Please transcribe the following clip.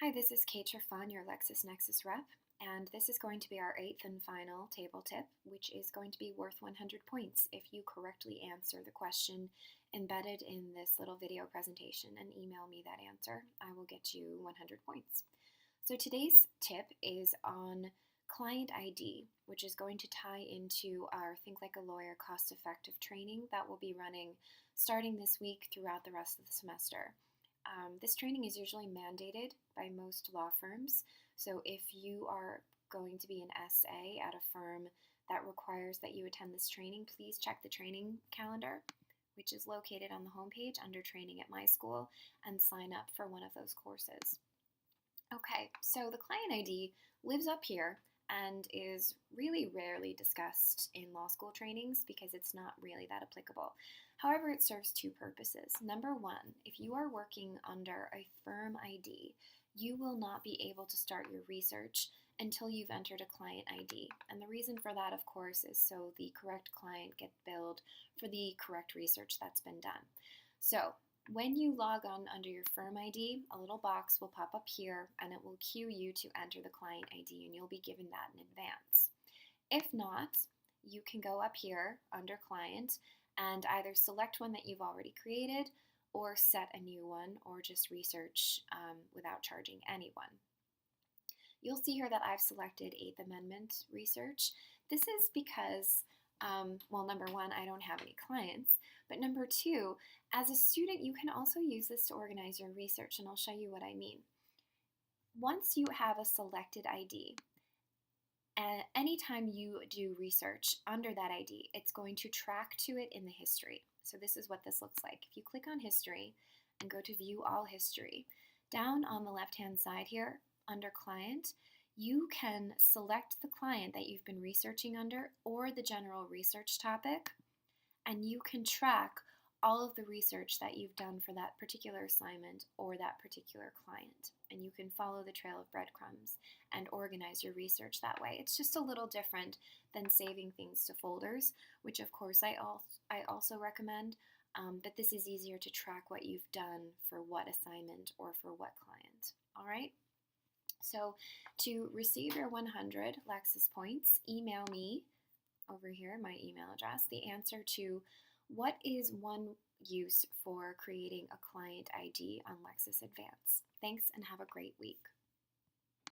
Hi, this is Kate Trefon, your LexisNexis rep, and this is going to be our eighth and final table tip, which is going to be worth 100 points if you correctly answer the question embedded in this little video presentation and email me that answer. I will get you 100 points. So today's tip is on client ID, which is going to tie into our Think Like a Lawyer cost-effective training that will be running starting this week throughout the rest of the semester. This training is usually mandated by most law firms, so if you are going to be an SA at a firm that requires that you attend this training, please check the training calendar, which is located on the homepage under Training at My School, and sign up for one of those courses. Okay, so the client ID lives up here and is really rarely discussed in law school trainings because it's not really that applicable. However, it serves two purposes. Number one, if you are working under a firm ID, you will not be able to start your research until you've entered a client ID. And the reason for that, of course, is so the correct client gets billed for the correct research that's been done. So when you log on under your firm ID, a little box will pop up here and it will cue you to enter the client ID, and you'll be given that in advance. If not, you can go up here under client and either select one that you've already created or set a new one or just research without charging anyone. You'll see here that I've selected Eighth Amendment research. This is because, well, number one, I don't have any clients, but number two, as a student, you can also use this to organize your research, and I'll show you what I mean. Once you have a selected ID, anytime you do research under that ID, it's going to track to it in the history. So this is what this looks like. If you click on history and go to view all history, down on the left-hand side here, under client, you can select the client that you've been researching under or the general research topic, and you can track all of the research that you've done for that particular assignment or that particular client. And you can follow the trail of breadcrumbs and organize your research that way. It's just a little different than saving things to folders, which of course I also recommend, but this is easier to track what you've done for what assignment or for what client. All right? So to receive your 100 Lexis points, email me over here, my email address, the answer to what is one use for creating a client ID on Lexis Advance. Thanks and have a great week.